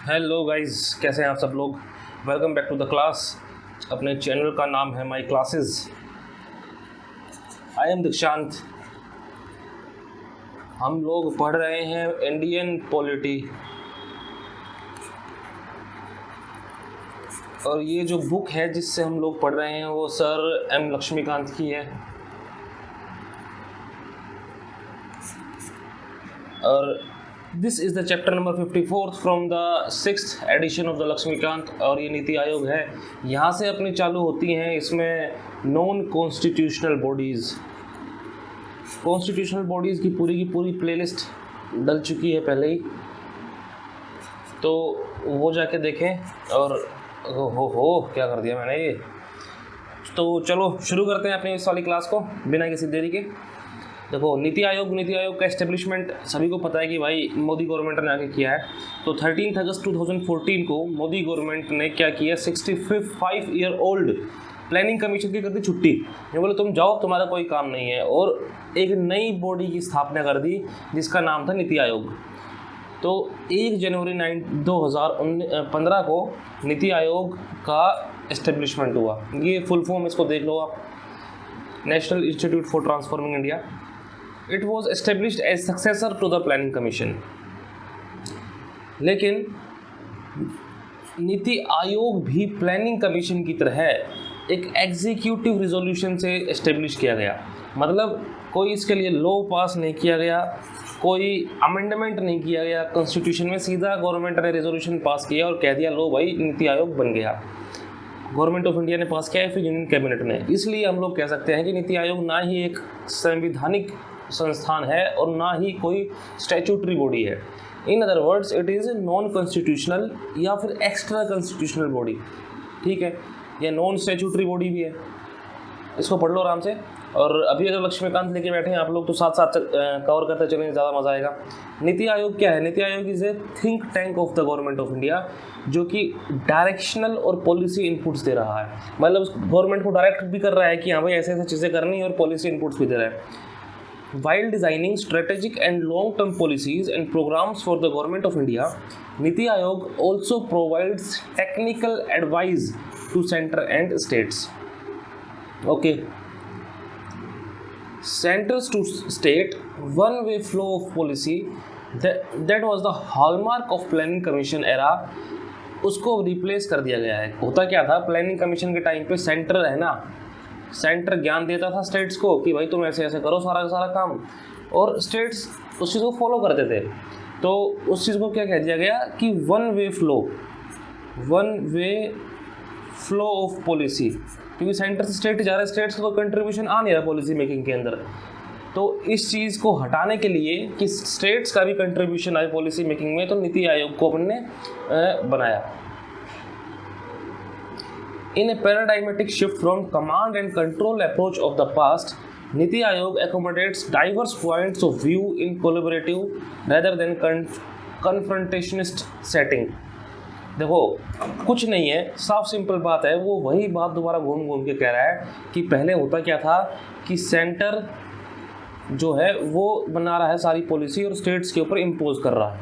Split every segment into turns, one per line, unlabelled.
Hello guys, कैसे हैं आप सब लोग। Welcome back to the class. अपने चैनल का नाम है माई क्लासेस। आई एम दीक्षांत। हम लोग पढ़ रहे हैं इंडियन पॉलिटी, और ये जो बुक है जिससे हम लोग पढ़ रहे हैं वो सर एम लक्ष्मीकांत की है। और this is the chapter number 54 from the 6th edition of the Laxmikanth. और ये नीति आयोग है, यहाँ से अपनी चालू होती हैं इसमें non constitutional bodies. Constitutional bodies की पूरी प्लेलिस्ट डल चुकी है पहले ही, तो वो जाके देखें। और हो क्या कर दिया मैंने ये। तो चलो शुरू करते हैं अपनी इस वाली क्लास को बिना किसी देरी के। देखो, नीति आयोग का एस्टेब्लिशमेंट सभी को पता है कि भाई मोदी गवर्नमेंट ने आके किया है। तो 13 अगस्त 2014 को मोदी गवर्नमेंट ने क्या किया, 65 ईयर ओल्ड प्लानिंग कमीशन की कर दी छुट्टी। ये बोले तुम जाओ, तुम्हारा कोई काम नहीं है, और एक नई बॉडी की स्थापना कर दी जिसका नाम था नीति आयोग। तो 1 जनवरी 2015 को नीति आयोग का एस्टेब्लिशमेंट हुआ। ये फुल फॉर्म इसको देख लो आप, national institute for transforming India. It was established as successor to the planning commission। लेकिन नीति आयोग भी प्लानिंग कमीशन की तरह एक एग्जीक्यूटिव रिजोल्यूशन से एस्टेब्लिश किया गया। मतलब कोई इसके लिए लॉ पास नहीं किया गया, कोई अमेंडमेंट नहीं किया गया कॉन्स्टिट्यूशन में। सीधा गवर्नमेंट ने रिजोल्यूशन पास किया और कह दिया लो भाई नीति आयोग बन गया। गवर्नमेंट ऑफ इंडिया ने पास किया है, फिर यूनियन कैबिनेट ने। इसलिए हम लोग कह सकते हैं कि नीति आयोग ना ही एक संवैधानिक संस्थान है और ना ही कोई स्टैट्यूटरी बॉडी है। In other words it is non constitutional या फिर एक्स्ट्रा कॉन्स्टिट्यूशनल बॉडी। ठीक है, ये नॉन स्टैट्यूटरी बॉडी भी है। इसको पढ़ लो आराम से। और अभी अगर लक्ष्मीकांत लेके बैठे हैं आप लोग तो साथ साथ कवर करते चलेंगे, ज़्यादा मज़ा आएगा। नीति आयोग क्या है? NITI Aayog is a think tank of the government of India, जो कि डायरेक्शनल और पॉलिसी इनपुट्स दे रहा है। मतलब गवर्नमेंट को डायरेक्ट भी कर रहा है कि हाँ भाई ऐसे ऐसे चीज़ें करनी है, और पॉलिसी इनपुट्स भी दे रहा है। While designing strategic and long-term policies and programs for the Government of India, Niti Aayog also provides technical advice to center and states. Okay. Centers to state one-way flow of policy that was the hallmark of Planning Commission era, उसको replace कर दिया गया है। होता क्या था, planning commission के time पे सेंटर है ना, सेंटर ज्ञान देता था स्टेट्स को कि भाई तुम ऐसे ऐसे करो सारा का सारा काम, और स्टेट्स उस चीज़ को फॉलो करते थे। तो उस चीज़ को क्या कह दिया गया कि one way flow of policy, क्योंकि सेंटर से स्टेट जा रहा है, स्टेट्स का कोई कंट्रीब्यूशन आ नहीं रहा पॉलिसी मेकिंग के अंदर। तो इस चीज़ को हटाने के लिए कि स्टेट्स का भी कंट्रीब्यूशन आए पॉलिसी मेकिंग में, तो नीति आयोग को अपन ने बनाया। In a paradigmatic shift from command and control approach of the past, Niti Aayog accommodates diverse points of view in collaborative rather than confrontationist setting। देखो कुछ नहीं है, साफ सिंपल बात है। वो वही बात दोबारा घूम घूम के कह रहा है कि पहले होता क्या था कि सेंटर जो है वो बना रहा है सारी पॉलिसी और स्टेट्स के ऊपर इम्पोज कर रहा है।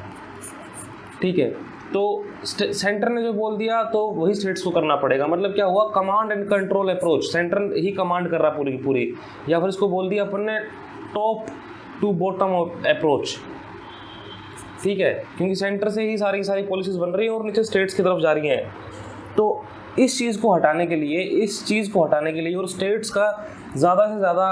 ठीक है, तो सेंटर ने जो बोल दिया तो वही स्टेट्स को करना पड़ेगा। मतलब क्या हुआ, command and control approach, centre he command कर रहा पूरी की पूरी। या फिर इसको बोल दिया अपन ने टॉप टू बॉटम अप्रोच। ठीक है, क्योंकि सेंटर से ही सारी पॉलिसीज बन रही है और नीचे स्टेट्स की तरफ जा रही हैं। तो इस चीज़ को हटाने के लिए और स्टेट्स का ज़्यादा से ज़्यादा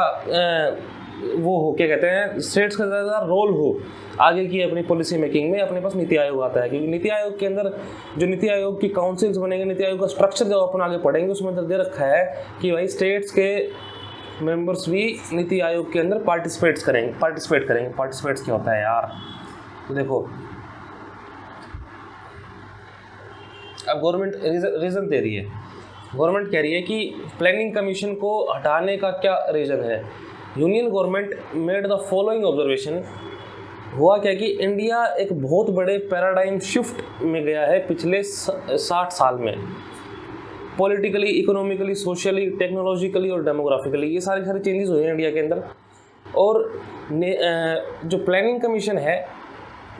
वो हो, क्या कहते हैं, स्टेट्स का ज़्यादा रोल हो आगे की अपनी पॉलिसी मेकिंग में, अपने पास नीति आयोग आता है। क्योंकि नीति आयोग के अंदर जो नीति आयोग की काउंसिल्स बनेंगे, नीति आयोग का स्ट्रक्चर जब अपन आगे पढ़ेंगे उसमें अंदर दे रखा है कि भाई स्टेट्स के मेंबर्स भी नीति आयोग के अंदर पार्टिसिपेट करेंगे। पार्टिसिपेट्स क्या होता है यार, तो देखो अब गवर्नमेंट रीज़न दे रही है। गवर्नमेंट कह रही है कि प्लानिंग कमीशन को हटाने का क्या रीज़न है। Union government made the following observation. हुआ क्या कि इंडिया एक बहुत बड़े पैराडाइम शिफ्ट में गया है पिछले 60 साल में। पॉलिटिकली, इकोनॉमिकली, सोशली, टेक्नोलॉजिकली और डेमोग्राफिकली ये सारी चेंजेस हुए हैं इंडिया के अंदर। और जो प्लानिंग कमीशन है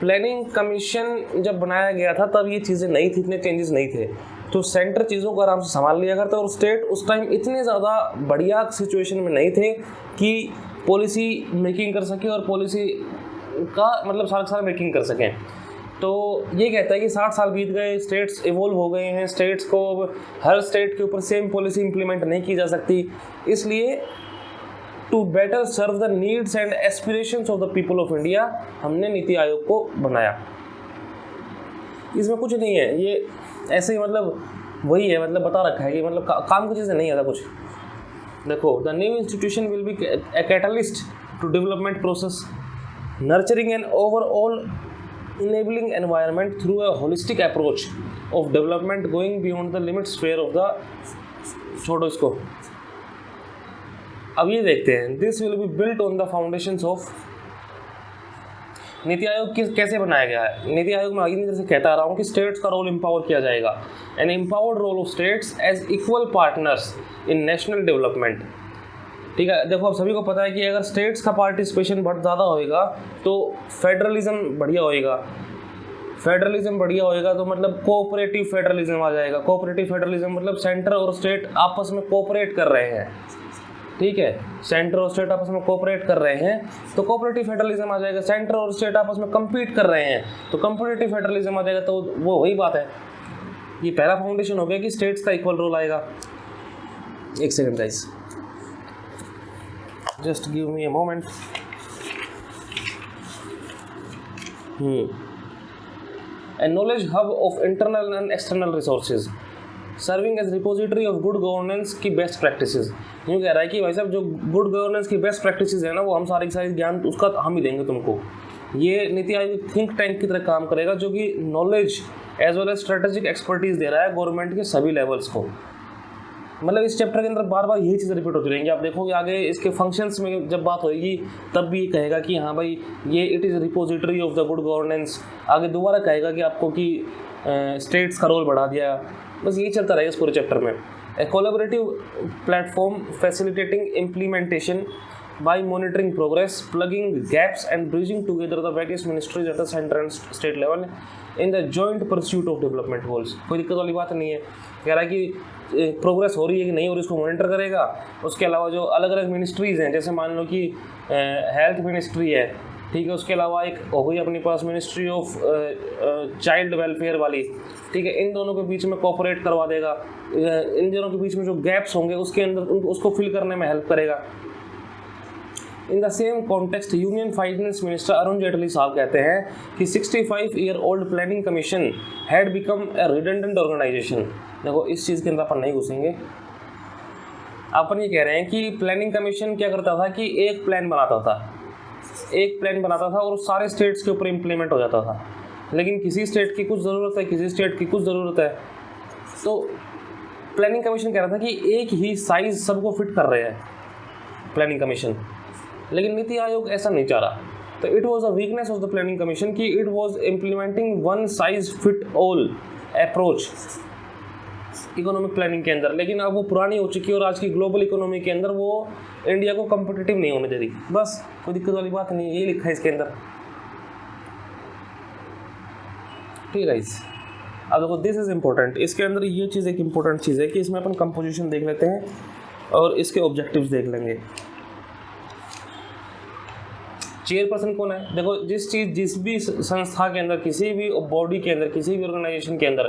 प्लानिंग कमीशन जब बनाया गया था तब ये चीज़ें नहीं थी, इतने चेंजेस नहीं थे, तो सेंटर चीज़ों को आराम से संभाल लिया करता, और स्टेट उस टाइम इतने ज़्यादा बढ़िया सिचुएशन में नहीं थे कि पॉलिसी मेकिंग कर सके और पॉलिसी का मतलब सारा मेकिंग कर सकें। तो ये कहता है कि 60 साल बीत गए, स्टेट्स इवॉल्व हो गए हैं, स्टेट्स को हर स्टेट के ऊपर सेम पॉलिसी इंप्लीमेंट नहीं की जा सकती, इसलिए to better serve the needs and aspirations of the people of India हमने नीति आयोग को बनाया। इसमें कुछ नहीं है, ये ऐसे ही मतलब वही है, मतलब बता रखा है कि मतलब काम की चीज़ें नहीं आता कुछ। देखो, the new institution will be a catalyst to development process, nurturing an overall enabling environment through a holistic approach of development going beyond the limit sphere of the, छोड़ो इसको, अब ये देखते हैं। This will be built on the foundations of, NITI Aayog कैसे बनाया गया है? नीति आयोग में आगे जैसे कहता आ रहा हूँ कि स्टेट्स का रोल एम्पावर किया जाएगा, an empowered role of states as equal partners in national development. ठीक है, देखो अब सभी को पता है कि अगर स्टेट्स का पार्टिसिपेशन बहुत ज़्यादा होएगा तो फेडरलिज्म बढ़िया होएगा, फेडरलिज्म बढ़िया होएगा तो मतलब कोऑपरेटिव फेडरलिज्म आ जाएगा। कोऑपरेटिव फेडरलिज्म मतलब सेंटर और स्टेट आपस में कोऑपरेट कर रहे हैं, ठीक है, सेंटर और स्टेट आपस में कोऑपरेट कर रहे हैं तो कोऑपरेटिव फेडरलिज्म आ जाएगा। सेंटर और स्टेट आपस में कम्पीट कर रहे हैं तो कम्पिटिटिव फेडरलिज्म आ जाएगा। तो वो वही बात है, ये पहला फाउंडेशन हो गया कि स्टेट्स का इक्वल रोल आएगा। एक second guys, just give me a moment. A knowledge hub of internal and external resources serving as repository of good governance की best practices। यूँ कह रहा है कि भाई साहब जो good governance की best practices है ना, वो हम सारी ज्ञान उसका हम ही देंगे तुमको। ये नीति आयोग थिंक टैंक की तरह काम करेगा जो कि knowledge as well as strategic expertise दे रहा है गवर्नमेंट के सभी लेवल्स को। मतलब इस चैप्टर के अंदर बार बार यही चीज़ें रिपीट होती रहेंगी। आप देखोगे आगे इसके फंक्शंस में जब बात होगी तब भी कहेगा कि हाँ भाई ये it is repository of the good governance. आगे दोबारा कहेगा कि आपको कि स्टेट्स का रोल बढ़ा दिया। बस यही चलता रहेगा इस पूरे चैप्टर में। A collaborative platform facilitating implementation by monitoring progress, plugging gaps and bridging together the various ministries at the center and state level in the joint pursuit of development goals। कोई दिक्कत वाली बात नहीं है। कह रहा है कि प्रोग्रेस हो रही है कि नहीं हो रही, उसको मॉनिटर करेगा। उसके अलावा जो अलग अलग मिनिस्ट्रीज़ हैं, जैसे मान लो कि हेल्थ मिनिस्ट्री है, ठीक है, उसके अलावा एक हो गई अपने पास मिनिस्ट्री ऑफ चाइल्ड वेलफेयर वाली, ठीक है, इन दोनों के बीच में कोऑपरेट करवा देगा। इन दोनों के बीच में जो गैप्स होंगे उसके अंदर उसको फिल करने में हेल्प करेगा। In the same context union finance minister Arun Jaitley साहब कहते हैं कि 65-year-old planning commission had become a redundant organisation. देखो इस चीज़ के अंदर अपन नहीं घुसेंगे, अपन ये कह रहे हैं कि प्लानिंग कमीशन क्या करता था कि एक प्लान बनाता था और सारे स्टेट्स के ऊपर इम्प्लीमेंट हो जाता था। लेकिन किसी स्टेट की कुछ ज़रूरत है, किसी स्टेट की कुछ ज़रूरत है, तो प्लानिंग कमीशन कह रहा था कि एक ही साइज़ सबको फिट कर रहे हैं प्लानिंग कमीशन। लेकिन नीति आयोग ऐसा नहीं चाह रहा। तो it was a weakness of the planning commission कि it was implementing one size fit all approach economic planning के अंदर। लेकिन अब वो पुरानी हो चुकी है और आज की ग्लोबल इकोनॉमी के अंदर वो इंडिया को कम्पिटिटिव नहीं होने दे रही। बस कोई दिक्कत वाली बात नहीं, यही लिखा है इसके अंदर। ठीक है गाइस, अब देखो दिस इज इम्पोर्टेंट। इसके अंदर ये चीज़ एक इम्पोर्टेंट चीज़ है कि इसमें अपन कंपोजिशन देख लेते हैं और इसके ऑब्जेक्टिव्स देख लेंगे। चेयरपर्सन कौन है? देखो जिस भी संस्था के अंदर, किसी भी बॉडी के अंदर, किसी भी ऑर्गेनाइजेशन के अंदर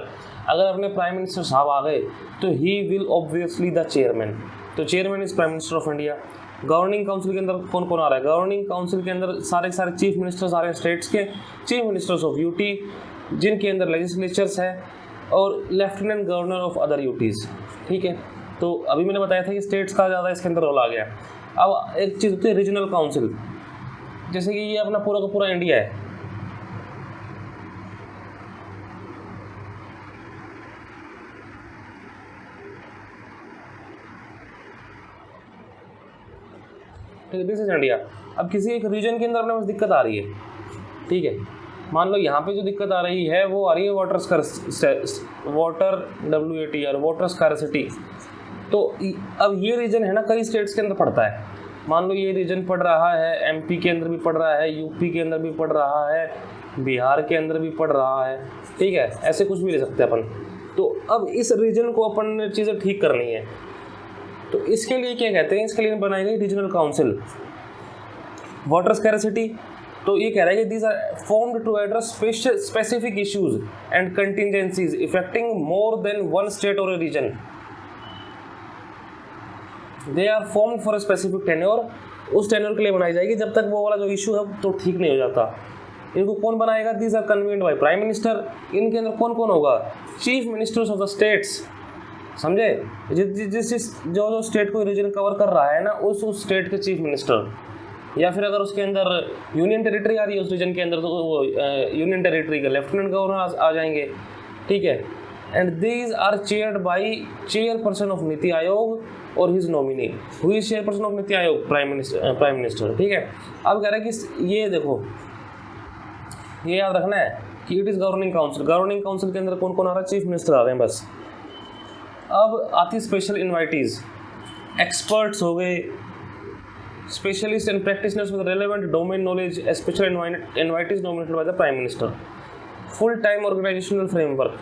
अगर अपने प्राइम मिनिस्टर साहब आ गए तो he will obviously the chairman. तो chairman is prime minister of India. Governing council के अंदर कौन कौन आ रहा है? गवर्निंग काउंसिल के अंदर सारे चीफ मिनिस्टर्स आ रहे हैं स्टेट्स के, चीफ मिनिस्टर्स ऑफ यूटी जिनके अंदर लेजिस्लेचर्स है, और lieutenant governor of other UTs. ठीक है, तो अभी मैंने बताया था कि स्टेट्स का ज़्यादा इसके अंदर रोल आ गया। अब एक चीज़ होती है रीजनल काउंसिल, जैसे कि ये अपना पूरा का पूरा इंडिया है, ठीक है, दिस इज इंडिया। अब किसी एक रीजन के अंदर अपने पास दिक्कत आ रही है, ठीक है, मान लो यहाँ पे जो दिक्कत आ रही है वो आ रही है वाटर वाटर स्कार्सिटी। तो अब ये रीजन है ना, कई स्टेट्स के अंदर पड़ता है। मान लो ये रीजन पड़ रहा है एमपी के अंदर भी पड़ रहा है, यूपी के अंदर भी पड़ रहा है, बिहार के अंदर भी पड़ रहा है, ठीक है, ऐसे कुछ भी ले सकते हैं अपन। तो अब इस रीजन को अपन ने चीज़ें ठीक करनी है, तो इसके लिए क्या कहते हैं, इसके लिए बनाई गई रीजनल काउंसिल। वाटर स्कैरसिटी, तो ये कह रहा है कि these are formed to address specific issues and contingencies affecting more than one state or region. They are formed for a specific tenure, उस टेन्योर के लिए बनाई जाएगी जब तक वो वाला जो इशू है तो ठीक नहीं हो जाता। इनको कौन बनाएगा? These are convened by prime minister. इनके अंदर कौन कौन होगा? Chief ministers of the states, समझे, जिस जो स्टेट को रीजन कवर कर रहा है ना, उस स्टेट के चीफ मिनिस्टर, या फिर अगर उसके अंदर यूनियन टेरिटरी आ रही है उस रीजन के अंदर, तो वो यूनियन टेरिटरी के लेफ्टिनेंट गवर्नर आ जाएंगे, ठीक है। And these are chaired by chairperson of NITI Aayog और his nominee. Who is chairperson of NITI Aayog? Prime minister, ठीक है। अब कह रहा है कि ये देखो, ये याद रखना है कि it is governing council. Governing council के अंदर कौन कौन आ रहा है? चीफ मिनिस्टर आ रहे हैं बस। अब आती स्पेशल इन्वाइटीज़, एक्सपर्ट्स हो गए, specialist and practitioners with relevant domain knowledge, special invitees nominated by the prime minister. Full time organisational framework,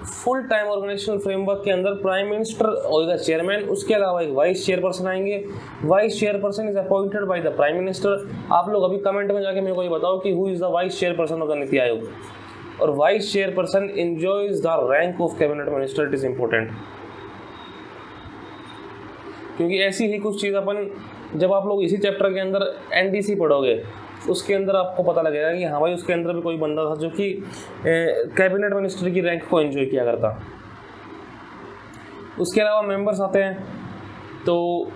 full time organisational framework के अंदर प्राइम मिनिस्टर होगा चेयरमैन, उसके अलावा एक वाइस चेयरपर्सन आएंगे। Vice chairperson is appointed by the prime minister. आप लोग अभी कमेंट में जाके मेरे को ये बताओ कि who is the vice chairperson of the NITI Aayog. और vice chairperson enjoys the rank of cabinet minister. It is important, क्योंकि ऐसी ही कुछ चीज़ अपन, जब आप लोग इसी चैप्टर के अंदर एनडीसी पढ़ोगे उसके अंदर आपको पता लगेगा कि हाँ भाई उसके अंदर भी कोई बंदा था जो कि कैबिनेट मिनिस्टर की रैंक को एंजॉय किया करता। उसके अलावा मेंबर्स आते हैं, तो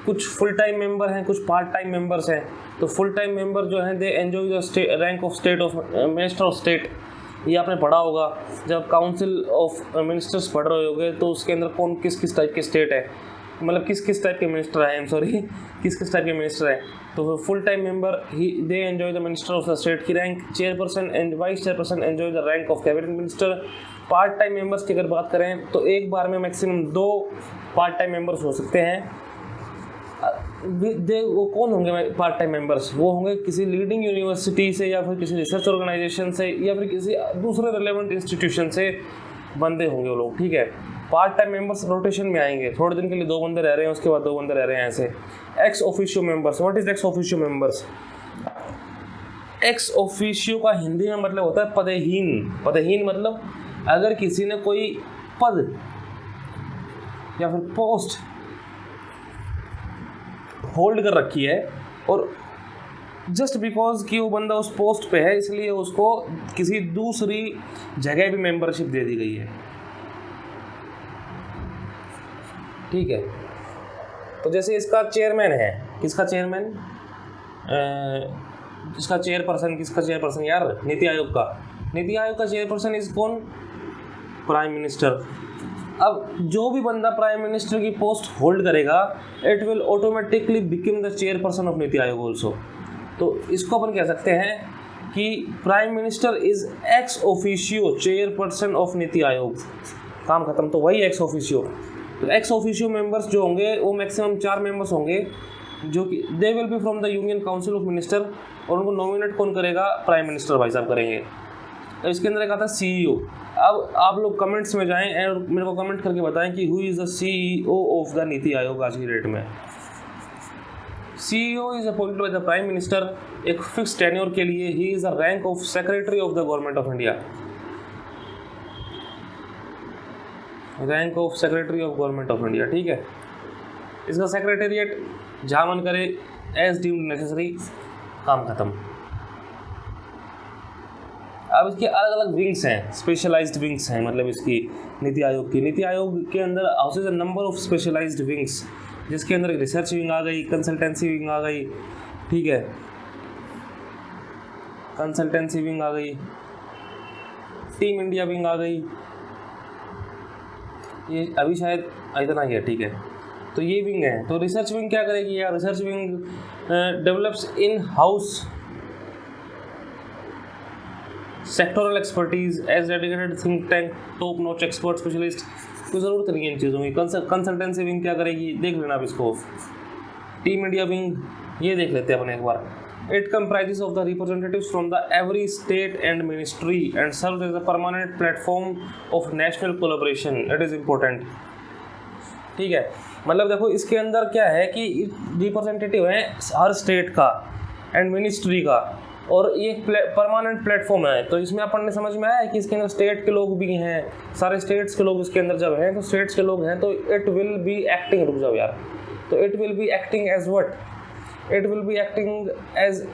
कुछ फुल टाइम मेंबर हैं, कुछ पार्ट टाइम मेंबर्स हैं। तो फुल टाइम मेंबर जो हैं दे enjoy the rank of state of minister of state. ये आपने पढ़ा होगा जब काउंसिल ऑफ मिनिस्टर्स पढ़ रहे होगे, तो उसके अंदर कौन किस किस टाइप के स्टेट है, मतलब किस किस टाइप के मिनिस्टर हैं, किस किस टाइप के मिनिस्टर हैं। तो फुल टाइम मेंबर ही they enjoy the minister of the state की rank. Chairperson and vice chairperson enjoy the rank of cabinet minister. Part time members की अगर बात करें तो एक बार में मैक्सिमम 2 पार्ट टाइम मेंबर्स हो सकते हैं। वो कौन होंगे पार्ट टाइम मेंबर्स? वो होंगे किसी लीडिंग यूनिवर्सिटी से, या फिर किसी रिसर्च ऑर्गेनाइजेशन से, या फिर किसी दूसरे रिलेवेंट इंस्टीट्यूशन से बंदे होंगे वो लोग, ठीक है। पार्ट टाइम मेंबर्स रोटेशन में आएंगे, थोड़े दिन के लिए 2 बंदे रह रहे हैं, उसके बाद 2 बंदे रह रहे हैं, ऐसे। Ex officio members, what is ex officio members? Ex officio का हिंदी में मतलब होता है पदहीन। पदहीन मतलब अगर किसी ने कोई पद या फिर पोस्ट होल्ड कर रखी है और जस्ट बिकॉज कि वो बंदा उस पोस्ट पे है इसलिए उसको किसी दूसरी जगह भी मेंबरशिप दे दी गई है, ठीक है। तो जैसे इसका चेयरमैन है, किसका चेयरमैन? इसका चेयरपर्सन, किसका चेयरपर्सन यार? नीति आयोग का। नीति आयोग का चेयरपर्सन इज कौन? Prime minister. अब जो भी बंदा प्राइम मिनिस्टर की पोस्ट होल्ड करेगा, it will automatically become the chairperson of NITI आयोग ऑल्सो। तो इसको अपन कह सकते हैं कि prime minister is ex officio chairperson of NITI आयोग। काम खत्म। तो वही एक्स ऑफिशियो। तो एक्स ऑफिशियो मेंबर्स जो होंगे वो मैक्सिमम 4 मेंबर्स होंगे, जो कि they will be from the union council of minister. और उनको नॉमिनेट कौन करेगा? प्राइम मिनिस्टर भाई साहब करेंगे। तो इसके अंदर एक आता है सीईओ। अब आप लोग कमेंट्स में जाएं और मेरे को कमेंट करके बताएं कि who is the CEO of the NITI आयोग आज की डेट में। CEO is appointed by the prime minister एक फिक्स टेन्योर के लिए। He is the rank of secretary of the government of India. Rank of secretary of government of India, ठीक है। इसका सेक्रेटेरिएट जहाँ मन करे एज डीम्ड नेसेसरी। काम खत्म। अब इसके अलग अलग विंग्स हैं, स्पेशलाइज्ड विंग्स हैं, मतलब इसकी नीति आयोग की। नीति आयोग के अंदर houses a number of specialised wings, जिसके अंदर रिसर्च विंग आ गई, कंसल्टेंसी विंग आ गई, ठीक है, कंसल्टेंसी विंग आ गई, टीम इंडिया विंग आ गई। ये अभी शायद इतना ही है, ठीक है। तो ये विंग है। तो रिसर्च विंग क्या करेगी यार? Research wing develops in house sectoral expertise as dedicated think tank top notch expert specialist. कोई ज़रूरत नहीं है इन चीज़ों की। कंसल्टेंसी विंग क्या करेगी? देख लेना आप इसको। टीम इंडिया विंग ये देख लेते हैं अपन एक बार। It comprises of the representatives from the every state and ministry and serves as a permanent platform of national collaboration. It is important. ठीक है, मतलब देखो इसके अंदर क्या है कि रिप्रेजेंटेटिव है हर स्टेट का एंड मिनिस्ट्री का, और ये परमानेंट प्लेटफॉर्म है। तो इसमें अपन ने समझ में आया कि इसके अंदर स्टेट के लोग भी हैं, सारे स्टेट्स के लोग इसके अंदर जब हैं, तो स्टेट्स के लोग हैं तो इट विल बी एक्टिंग, रुक जाओ यार, तो it will be acting as what, it will be acting as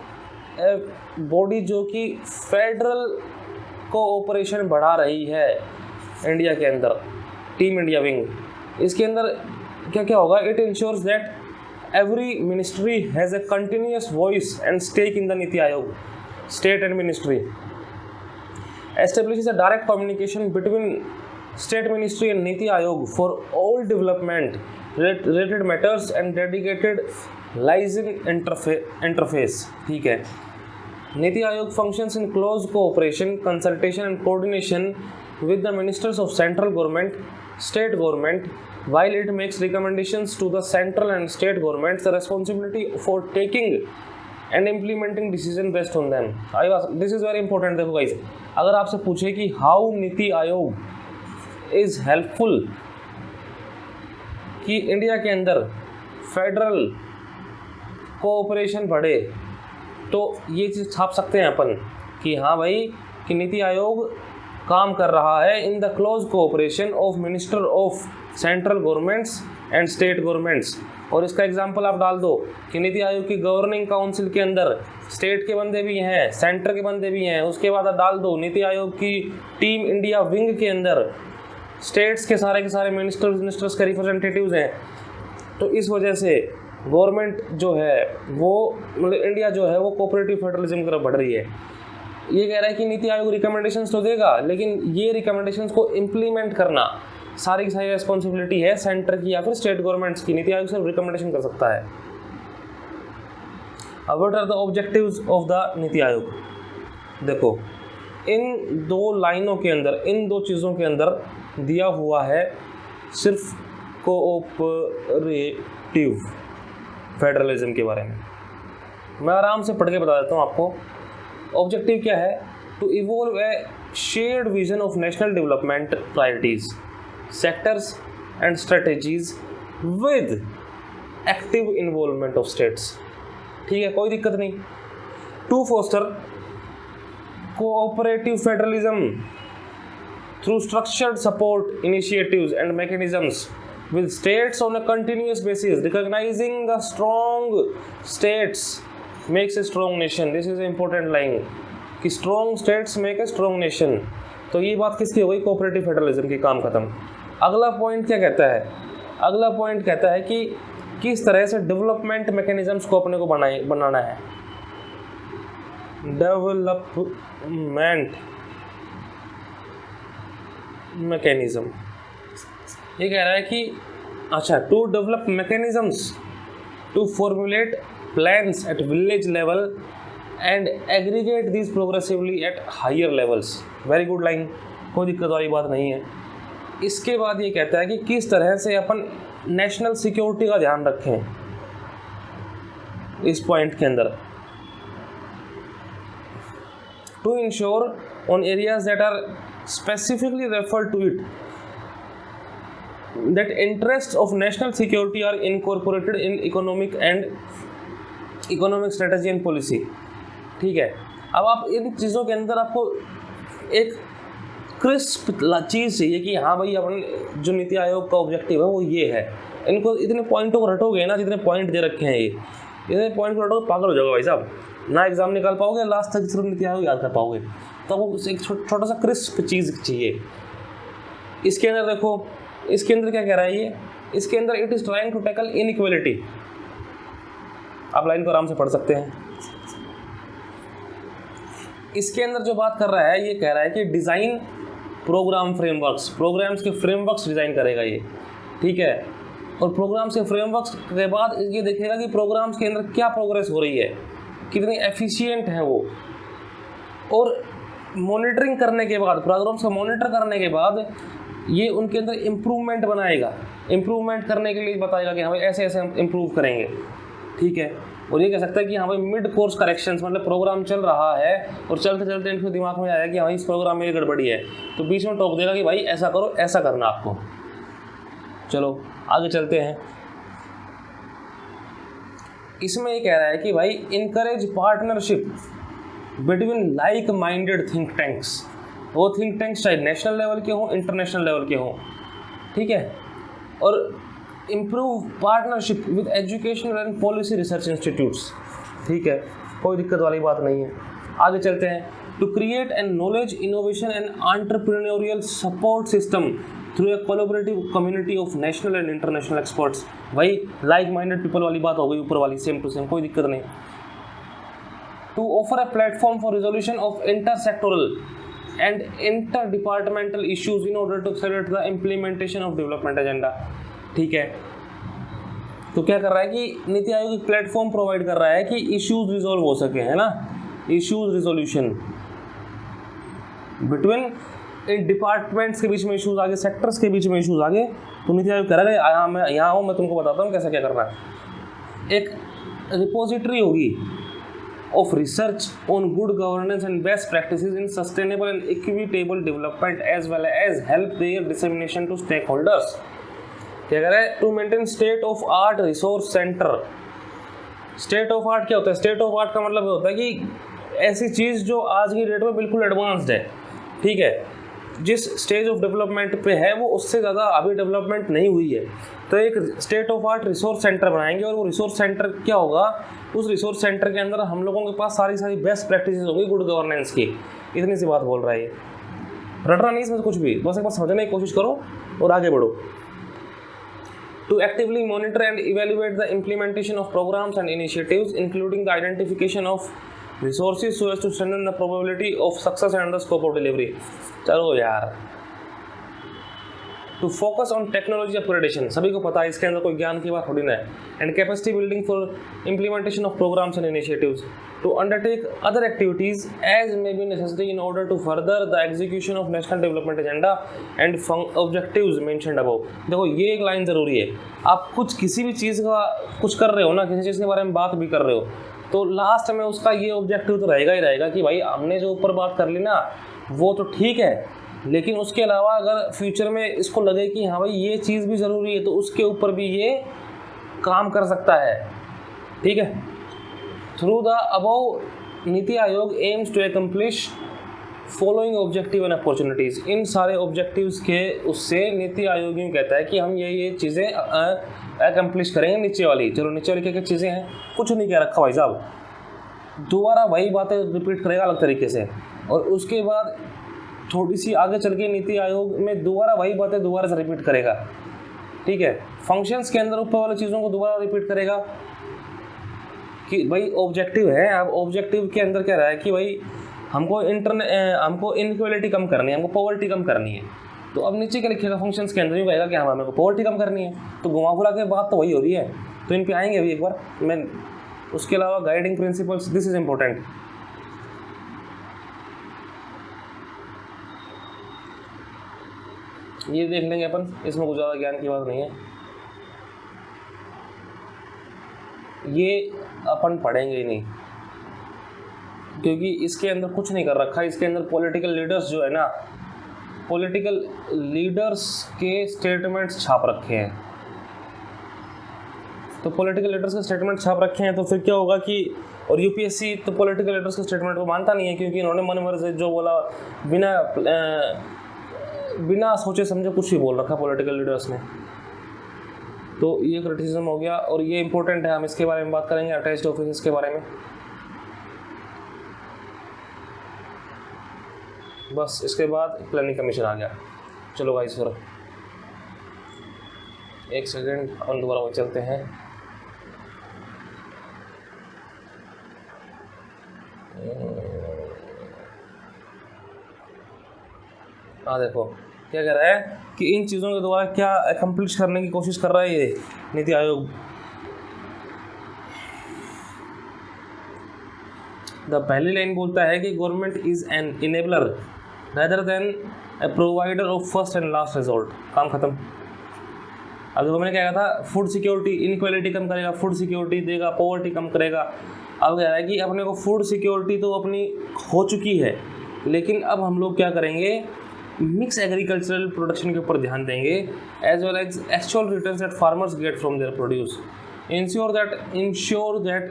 a body जो कि फेडरल कोऑपरेशन बढ़ा रही है इंडिया के अंदर, टीम इंडिया विंग। इसके अंदर क्या क्या होगा, it ensures that every ministry has a continuous voice and stake in the NITI Aayog, state and ministry, establishes a direct communication between state ministry and Niti Ayog for all development related matters and dedicated liaison interface। ठीक है, NITI Aayog functions in close cooperation, consultation and coordination with the ministers of central government, state government, while it makes recommendations to the central and state governments, the responsibility for taking and implementing decision based on them। This is very important। देखो guys, अगर आपसे पूछे कि how NITI Aayog is helpful कि India के अंदर federal cooperation बढ़े, तो ये चीज़ छाप सकते हैं अपन कि हाँ भाई कि नीति आयोग काम कर रहा है in the close cooperation of minister of central governments and state governments. और इसका एग्जांपल आप डाल दो कि नीति आयोग की गवर्निंग काउंसिल के अंदर स्टेट के बंदे भी हैं, सेंटर के बंदे भी हैं। उसके बाद आप डाल दो नीति आयोग की टीम इंडिया विंग के अंदर स्टेट्स के सारे मिनिस्टर्स के रिप्रेजेंटेटिव्स हैं। तो इस वजह से गवर्नमेंट जो है वो मतलब इंडिया जो है वो कोऑपरेटिव फेडरलिज्म की तरफ बढ़ रही है। ये कह रहा है कि नीति आयोग रिकमेंडेशंस तो देगा, लेकिन ये रिकमेंडेशंस को इम्प्लीमेंट करना सारी की सारी रिस्पॉन्सिबिलिटी है सेंटर की या फिर स्टेट गवर्नमेंट्स की। नीति आयोग सिर्फ रिकमेंडेशन कर सकता है। अब what are the objectives of the NITI Aayog? देखो इन दो लाइनों के अंदर, इन दो चीज़ों के अंदर दिया हुआ है सिर्फ कोऑपरेटिव फेडरलिज्म के बारे में। मैं आराम से पढ़ के बता देता हूँ आपको। ऑब्जेक्टिव क्या है? To evolve a shared vision of national development priorities, sectors and strategies with active involvement of states. ठीक है, कोई दिक्कत नहीं। To foster cooperative federalism through structured support initiatives and mechanisms with states on a continuous basis, recognizing the strong states makes a strong nation। This is an important line कि strong states make a strong nation। तो ये बात किसकी हो गई? Cooperative federalism की। काम खत्म। अगला पॉइंट क्या कहता है? अगला पॉइंट कहता है कि किस तरह से डेवलपमेंट मैकेनिज्म्स को अपने को बनाना है। डेवलपमेंट मैकेनिज्म ये कह रहा है कि अच्छा, to develop mechanisms to formulate plans at village level and aggregate this progressively at higher levels. Very good line, कोई दिक्कत वाली बात नहीं है। इसके बाद ये कहता है कि किस तरह से अपन नेशनल सिक्योरिटी का ध्यान रखें इस पॉइंट के अंदर। To ensure on areas that are specifically referred to it that interests of national security are incorporated in economic strategy and policy। ठीक है, अब आप इन चीज़ों के अंदर आपको एक क्रिस्प चीज़ चाहिए कि हाँ भाई अपन जो नीति आयोग का ऑब्जेक्टिव है वो ये है। इनको इतने पॉइंटों को रटोगे ना, जितने पॉइंट दे रखे हैं ये इतने पॉइंट को रटोगे पागल हो जाओगे भाई साहब, ना एग्जाम निकाल पाओगे, लास्ट तक सिर्फ नीति आयोग याद कर पाओगे। तो वो एक छोटा सा क्रिस्प चीज़ चाहिए। इसके अंदर देखो, इसके अंदर क्या कह रहा है ये? इसके अंदर it is trying to tackle inequality. आप लाइन को आराम से पढ़ सकते हैं। इसके अंदर जो बात कर रहा है ये कह रहा है कि डिज़ाइन प्रोग्राम फ्रेमवर्क्स, प्रोग्राम्स के फ्रेमवर्क्स डिज़ाइन करेगा ये। ठीक है, और प्रोग्राम्स के फ्रेमवर्क्स के बाद ये देखेगा कि प्रोग्राम्स के अंदर क्या प्रोग्रेस हो रही है, कितनी एफिशिएंट है वो, और मॉनिटरिंग करने के बाद, प्रोग्राम्स को मॉनिटर करने के बाद ये उनके अंदर इम्प्रूवमेंट बनाएगा। इम्प्रूवमेंट करने के लिए बताएगा कि हमें ऐसे ऐसे हम इम्प्रूव करेंगे। ठीक है, और ये कह सकता है कि हाँ भाई मिड कोर्स करेक्शंस, मतलब प्रोग्राम चल रहा है और चलते चलते इनके दिमाग में आया कि हाँ इस प्रोग्राम में ये गड़बड़ी है, तो बीच में टोक देगा कि भाई ऐसा करो, ऐसा करना आपको। चलो आगे चलते हैं। इसमें ये कह रहा है कि भाई encourage partnership between like minded think tanks. वो थिंक टैंक्स चाहे नेशनल लेवल के हों, इंटरनेशनल लेवल के हों, ठीक है। और improve partnership with educational and policy research institutes, ठीक है, कोई दिक्कत वाली बात नहीं है। आगे चलते हैं। To create an knowledge innovation and entrepreneurial support system through a collaborative community of national and international experts. भाई लाइक माइंडेड पीपल वाली बात हो गई ऊपर वाली, सेम टू सेम, कोई दिक्कत नहीं। To offer a platform for resolution of intersectoral and interdepartmental issues in order to accelerate the implementation of development agenda, ठीक है। तो क्या कर रहा है कि नीति आयोग एक प्लेटफॉर्म प्रोवाइड कर रहा है कि इश्यूज रिजोल्व हो सके, है ना, इश्यूज रिजोल्यूशन बिटवीन इन डिपार्टमेंट्स के बीच में इश्यूज आगे, सेक्टर्स के बीच में इश्यूज आगे। तो नीति आयोग कह रहा है मैं यहाँ हूँ, मैं तुमको बताता हूँ कैसा क्या करना है। एक रिपोजिटरी होगी of research on good governance and best practices in sustainable and equitable development as well as help their dissemination to stakeholders। क्या कह रहा है? To maintain state of art resource center। State of art क्या होता है? State of art का मतलब होता है कि ऐसी चीज़ जो आज की डेट में बिल्कुल एडवांस्ड है, ठीक है, जिस स्टेज ऑफ डेवलपमेंट पे है वो उससे ज़्यादा अभी डेवलपमेंट नहीं हुई है। तो एक state of art resource centre बनाएंगे और वो रिसोर्स सेंटर क्या होगा, उस रिसोर्स सेंटर के अंदर हम लोगों के पास सारी बेस्ट प्रैक्टिसेस होगी गुड गवर्नेंस की। इतनी सी बात बोल रहा है ये, रटना नहीं इसमें कुछ भी, बस एक बार समझने की कोशिश करो और आगे बढ़ो। To actively monitor and evaluate the implementation of programs and initiatives, including the identification of resources so as to strengthen the probability of success and the scope of delivery। चलो यार। To focus on technology upgradation, सभी को पता है इसके अंदर कोई ज्ञान की बात थोड़ी ना है। And capacity building for implementation of programs and initiatives, to undertake other activities as may be necessary in order to further the execution of national development agenda and objectives mentioned above। देखो ये एक line ज़रूरी है, आप कुछ किसी भी चीज़ का कुछ कर रहे हो ना, किसी चीज़ के बारे में बात भी कर रहे हो, तो लास्ट में उसका ये ऑब्जेक्टिव तो रहेगा ही रहेगा कि भाई हमने जो ऊपर बात कर ली ना वो तो ठीक है, लेकिन उसके अलावा अगर फ्यूचर में इसको लगे कि हाँ भाई ये चीज़ भी ज़रूरी है तो उसके ऊपर भी ये काम कर सकता है, ठीक है। Through the above NITI Aayog aims to accomplish following objective and opportunities. इन सारे ऑब्जेक्टिव्स के उससे नीति आयोग यूँ कहता है कि हम ये चीज़ें एकम्प्लिश करेंगे। नीचे वाली, चलो नीचे वाली क्या क्या चीज़ें हैं, कुछ नहीं कह रखा भाई साहब, दोबारा वही बातें रिपीट करेगा अलग तरीके से, और उसके बाद थोड़ी सी आगे चल के नीति आयोग में दोबारा वही बातें दोबारा से रिपीट करेगा, ठीक है। फंक्शंस के अंदर ऊपर वाली चीज़ों को दोबारा रिपीट करेगा कि भाई ऑब्जेक्टिव है। अब ऑब्जेक्टिव के अंदर क्या रहा है कि भाई हमको इनइक्वालिटी कम करनी है, हमको पॉवर्टी कम करनी है। तो अब नीचे क्या लिखेगा फंक्शंस के अंदर, भी कहेगा कि हाँ हमें को पॉवर्टी कम करनी है। तो घुमा फुला के बात तो वही हो रही है, तो इन पे आएंगे अभी एक बार मैं। उसके अलावा guiding principles, this is important. ये देख लेंगे अपन, इसमें कुछ ज़्यादा ज्ञान की बात नहीं है, ये अपन पढ़ेंगे ही नहीं क्योंकि इसके अंदर कुछ नहीं कर रखा। इसके अंदर पॉलिटिकल लीडर्स जो है ना, पॉलिटिकल लीडर्स के स्टेटमेंट्स छाप रखे हैं। तो पॉलिटिकल लीडर्स के स्टेटमेंट छाप रखे हैं तो फिर क्या होगा कि, और यूपीएससी तो पॉलिटिकल लीडर्स के स्टेटमेंट को मानता नहीं है क्योंकि इन्होंने मन मर्जी जो बोला, बिना सोचे समझे कुछ भी बोल रखा पॉलिटिकल लीडर्स ने। तो ये क्रिटिसिज्म हो गया और ये इंपॉर्टेंट है, हम इसके बारे में बात करेंगे अटैच्ड ऑफिस के बारे में। बस इसके बाद प्लानिंग कमीशन आ गया। चलो गाइस फिर एक सेकेंड अपन दोबारा वही चलते हैं। देखो क्या कह रहा है कि इन चीज़ों के द्वारा क्या अकम्प्लिश करने की कोशिश कर रहा है ये नीति आयोग। द पहली लाइन बोलता है कि government is an enabler rather than A provider of first and last resort. काम खत्म। अब देखो मैंने क्या कहा था, फूड सिक्योरिटी, इनइक्वालिटी कम करेगा, फूड सिक्योरिटी देगा, पॉवर्टी कम करेगा। अब कह रहा है कि अपने को फूड सिक्योरिटी तो अपनी हो चुकी है, लेकिन अब हम लोग क्या करेंगे, मिक्स एग्रीकल्चरल प्रोडक्शन के ऊपर ध्यान देंगे, as well as actual returns that farmers get from their produce. ensure that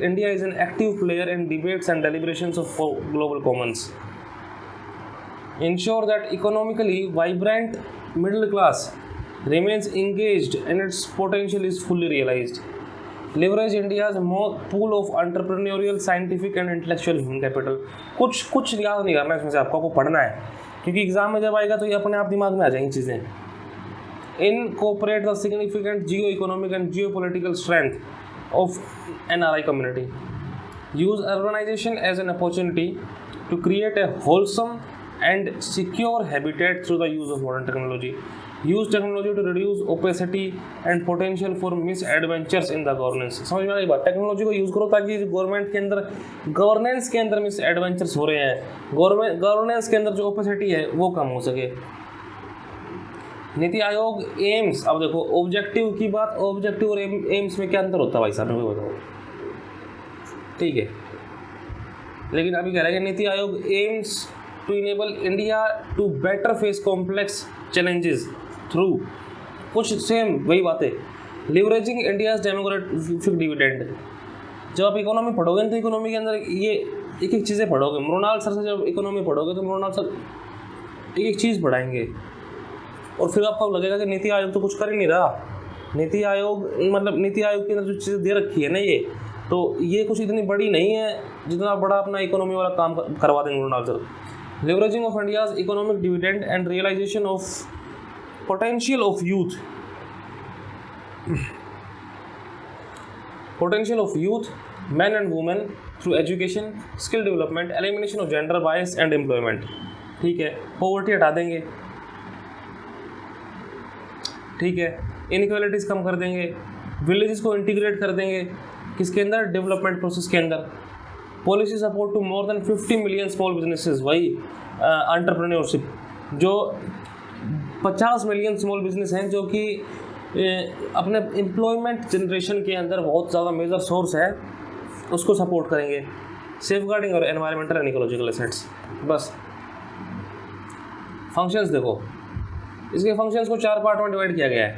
India is an active player in debates and deliberations of global commons. Ensure that economically vibrant middle class remains engaged and its potential is fully realized. Leverage India's pool of entrepreneurial, scientific and intellectual human capital. कुछ याद नहीं करना इसमें से, आपको पढ़ना है, क्योंकि एग्जाम में जब आएगा तो ये अपने आप दिमाग में आ जाएंगी चीज़ें। Incorporate the significant geo-economic and geopolitical strength of NRI community. Use urbanization as an opportunity to create a wholesome and secure habitat through the use of modern technology. Use technology to reduce opacity and potential for misadventures in the governance. समझ में आ गई बात? Technology को use करो ताकि government के अंदर, governance के अंदर मिसएडवेंचर्स हो रहे हैं, गवर्नेंस के अंदर जो ओपेसिटी है वो कम हो सके। नीति आयोग एम्स, अब देखो ऑब्जेक्टिव की बात, ऑब्जेक्टिव और एम्स में क्या अंतर होता है भाई साहब, मेरे को बताओ। ठीक है, लेकिन अभी कह रहा है कि NITI Aayog aims to enable India to better face complex challenges through, कुछ सेम वही बातें, लिवरेजिंग इंडियाज डेमोग्राफिक डिविडेंड। जब आप इकोनॉमी पढ़ोगे तो इकोनॉमी के अंदर ये एक एक चीज़ें पढ़ोगे। मृणाल सर से जब इकोनॉमी पढ़ोगे तो मृणाल सर एक एक चीज़ पढ़ाएंगे, और फिर आपको लगेगा कि नीति आयोग तो कुछ कर ही नहीं रहा। नीति आयोग मतलब नीति आयोग के अंदर जो चीज़ें दे रखी है ना, ये कुछ इतनी बड़ी नहीं है जितना बड़ा अपना इकोनॉमी वाला काम करवा देंगे Mrinal sir. Leveraging of India's economic dividend and realisation of potential of youth men and women through education, skill development, elimination of gender bias and employment। ठीक है, पॉवर्टी हटा देंगे, ठीक है, इनइक्वालिटीज़ कम कर देंगे, विलेजेस को इंटीग्रेट कर देंगे, किसके अंदर, डेवलपमेंट प्रोसेस के अंदर। Policy support to more than 50 million small businesses, वही एंटरप्रेन्योरशिप, जो 50 मिलियन स्मॉल बिजनेस हैं जो कि अपने एम्प्लॉयमेंट जनरेशन के अंदर बहुत ज़्यादा मेजर सोर्स है, उसको सपोर्ट करेंगे। सेफगार्डिंग और एनवायरमेंटल एंड इकोलॉजिकल एसेट्स। बस फंक्शंस देखो, इसके फंक्शंस को 4 पार्ट में डिवाइड किया गया है।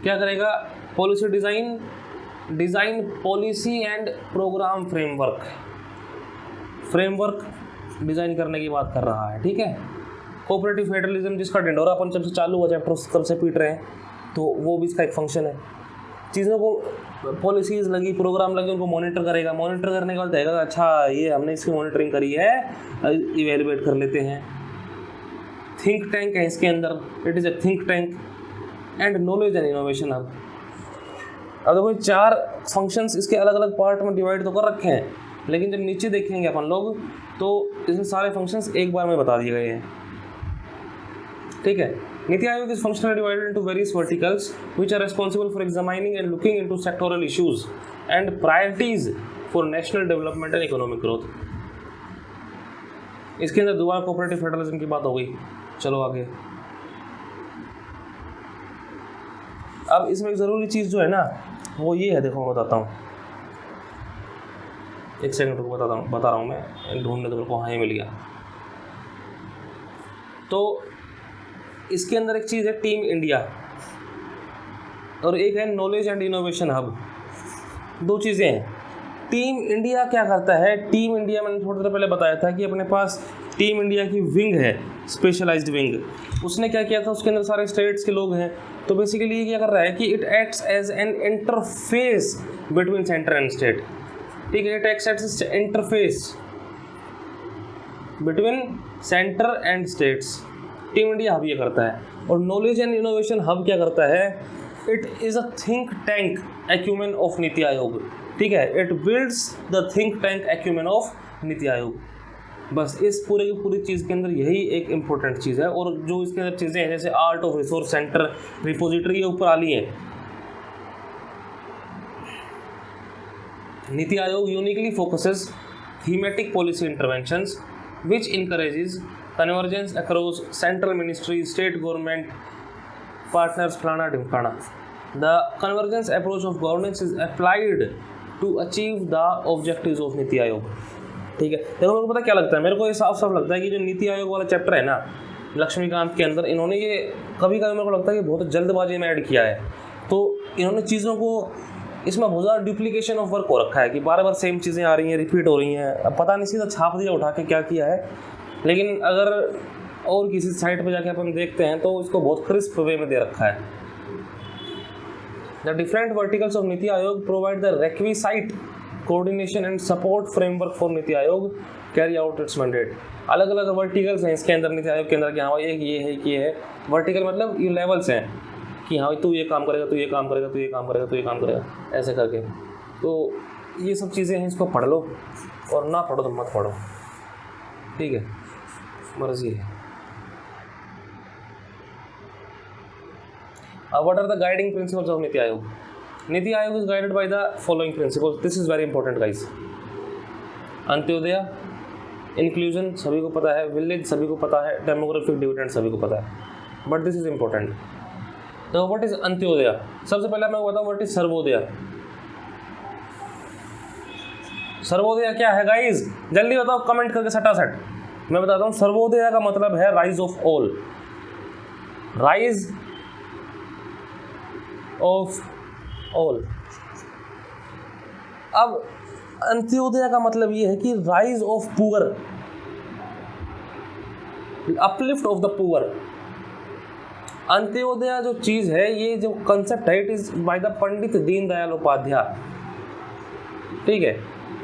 क्या करेगा, policy design policy and programme framework design करने की बात कर रहा है। ठीक है, कोऑपरेटिव फेडरलिज्म जिसका ढिंडोरा अपन जब से चालू हुआ, चैप्टर कब से पीट रहे हैं, तो वो भी इसका एक फंक्शन है। चीज़ों को पॉलिसीज़ लगी, प्रोग्राम लगे, उनको मॉनिटर करेगा। मॉनिटर करने के बाद कहेगा अच्छा ये हमने इसकी मॉनिटरिंग करी है, इवेलुएट कर लेते हैं। थिंक टैंक है इसके अंदर, it is a think tank and knowledge and innovation hub. अब देखो 4 फंक्शंस इसके अलग अलग पार्ट में डिवाइड तो कर रखे हैं, लेकिन जब नीचे देखेंगे अपन लोग तो इसमें सारे फंक्शंस एक बार में बता दिए गए हैं। ठीक है, NITI Aayog is functionally divided into various verticals which are responsible for examining and looking into sectoral issues and priorities for national development and economic growth। इसके अंदर दोबारा कोऑपरेटिव फेडरलिज्म की बात हो गई। चलो आगे। अब इसमें एक ज़रूरी चीज़ जो है ना वो ये है, देखो मैं बताता हूँ, एक सेकंड रुको, बता रहा हूँ मैं, ढूंढने तो मेरे को हाँ ही मिल गया। तो इसके अंदर एक चीज़ है टीम इंडिया और एक है नॉलेज एंड इनोवेशन हब। 2 चीज़ें हैं। टीम इंडिया क्या करता है, टीम इंडिया मैंने थोड़ी देर पहले बताया था कि अपने पास टीम इंडिया की विंग है, स्पेशलाइज्ड विंग। उसने क्या किया था, उसके अंदर सारे स्टेट्स के लोग हैं। तो बेसिकली ये क्या कर रहा है कि it acts as an interface between centre and state. ठीक है, it acts as interface between centre and states. Team India hub ये करता है। और नॉलेज एंड इनोवेशन हब क्या करता है, it is a think tank acumen of NITI Aayog. ठीक है, it builds the think tank acumen of NITI आयोग। बस इस पूरे की पूरी चीज़ के अंदर यही एक इम्पोर्टेंट चीज़ है। और जो इसके अंदर चीज़ें हैं जैसे art of resource centre, repository, ये ऊपर आली है। NITI Aayog uniquely focuses thematic policy interventions which encourages convergence across central ministries, state government, partners, फलाना ढिमकाना। The convergence approach of governance is applied to achieve the objectives of NITI Aayog. ठीक है, देखो मेरे को पता क्या लगता है, मेरे को ये साफ साफ लगता है कि जो नीति आयोग वाला चैप्टर है ना लक्ष्मीकांत के अंदर, इन्होंने ये कभी कभी मेरे को लगता है कि बहुत जल्दबाजी में ऐड किया है। तो इन्होंने चीज़ों को, इसमें बहुत ज़्यादा डुप्लीकेशन ऑफ वर्क हो रखा है कि बार बार सेम चीज़ें आ रही हैं, रिपीट हो रही हैं। अब पता नहीं सीधा छाप दिया उठा के क्या किया है, लेकिन अगर और किसी साइट पर जाके अपन देखते हैं तो इसको बहुत क्रिस्प वे में दे रखा है। The different verticals of NITI आयोग provide the requisite coordination and support framework for NITI Aayog carry out it's mandate. अलग अलग वर्टिकल्स हैं इसके अंदर, नीति आयोग के अंदर कि हाँ भाई ये है कि ये है। वर्टिकल मतलब ये लेवल्स हैं कि हाँ भाई तू ये काम करेगा, तू ये काम करेगा, तू ये काम करेगा, तू ये काम करेगा, ऐसे करके। तो ये सब चीज़ें हैं, इसको पढ़ लो, और ना पढ़ो तो मत पढ़ो, ठीक है, मर्जी है। What are the guiding principles of NITI Aayog? NITI Aayog is guided by the following principles. This is very important, guys. Antyodaya, inclusion सभी को पता है, विलेज सभी को पता है, डेमोग्राफिक डिविडेंड सभी को पता है, बट दिस इज इंपॉर्टेंट। तो व्हाट इज अंत्योदय? सबसे पहले मैं बताऊँ व्हाट इज सर्वोदय। सर्वोदय क्या है गाइज, जल्दी बताओ कमेंट करके सटासट। मैं बताता हूँ, सर्वोदय का मतलब है rise of all, rise of all. अब अंत्योदय का मतलब ये है कि rise of poor, uplift of the poor. Antyodaya जो चीज है, ये जो कंसेप्ट है, it is by the Pandit Deendayal Upadhyay. ठीक है,